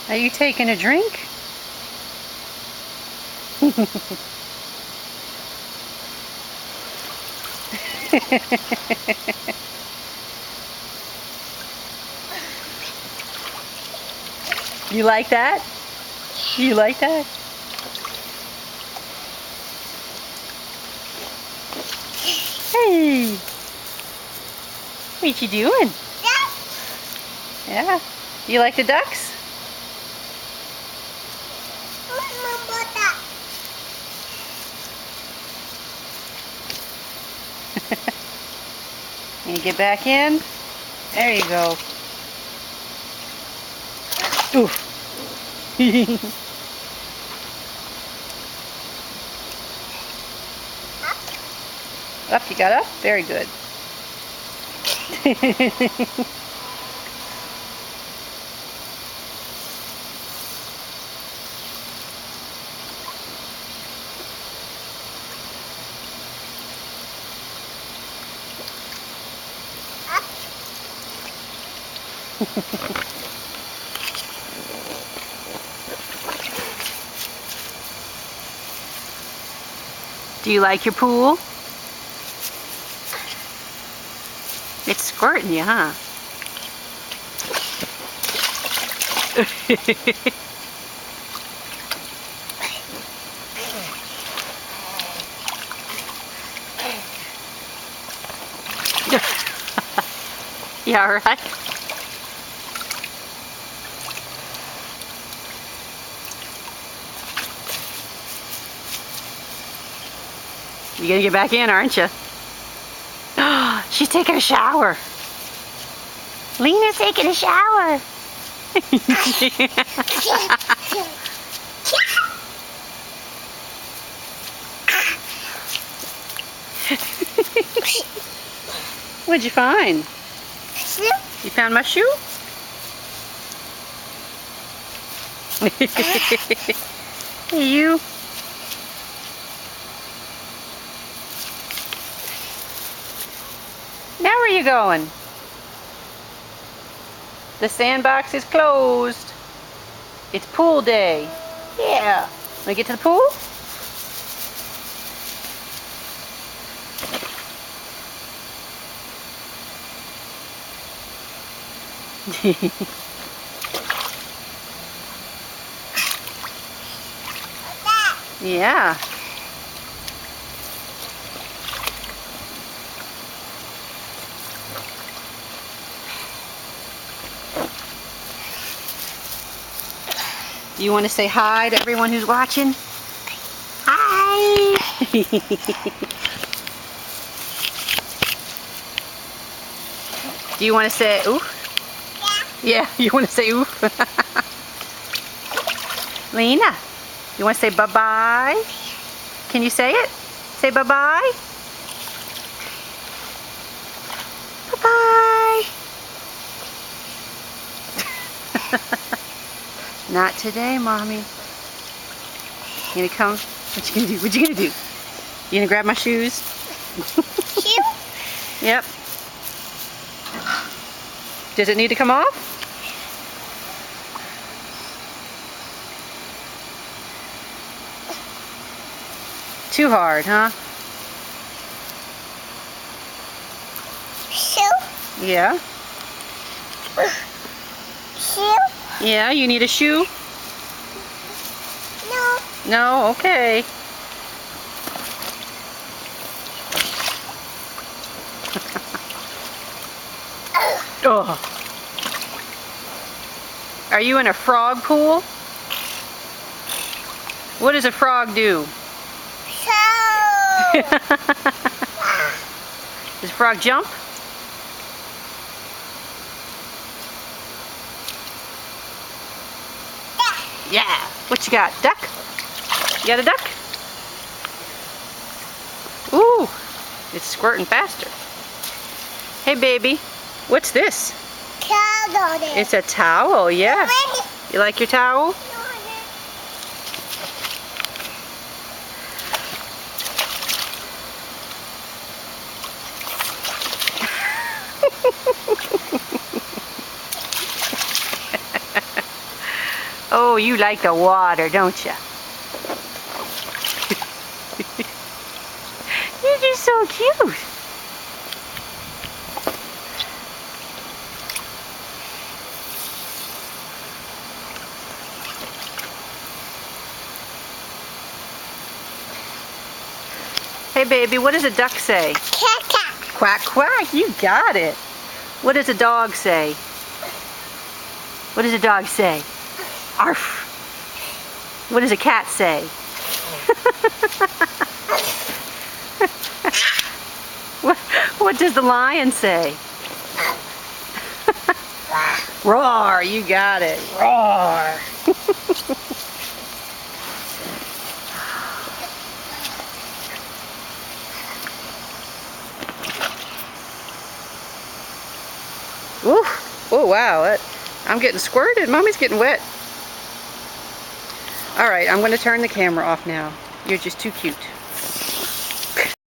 Are you taking a drink? You like that? You like that? Hey! What you doing? Yeah. You like the ducks? Can you get back in? There you go. Ooh. Up, you got up? Very good. Do you like your pool? It's squirting you, huh? Yeah, right. You're gonna get back in, aren't you? She's taking a shower. Lena's taking a shower. What'd you find? You found my shoe? Hey, you. Now where are you going? The sandbox is closed. It's pool day. Yeah. Want to get to the pool? Yeah. Do you want to say hi to everyone who's watching? Hi! Do you want to say oof? Yeah. Yeah, you want to say oof? Lena, you want to say bye-bye? Can you say it? Say bye-bye. Bye-bye. Not today, Mommy. You gonna come? What you gonna do? What you gonna do? You gonna grab my shoes? Shoe? Yep. Does it need to come off? Too hard, huh? Shoe? Yeah. Shoe? Yeah, you need a shoe? No. No? Okay. Oh. Are you in a frog pool? What does a frog do? Shoe. Does a frog jump? Yeah. What you got? Duck? You got a duck? Ooh. It's squirting faster. Hey, baby. What's this? Towel. It's a towel, yeah. You like your towel? Oh, you like the water, don't you? You're just so cute. Hey, baby, what does a duck say? Caca. Quack, quack. You got it. What does a dog say? What does a dog say? Arf. What does a cat say? What does the lion say? Roar, you got it. Roar. Oof. Oh, wow. I'm getting squirted. Mommy's getting wet. All right, I'm going to turn the camera off now. You're just too cute.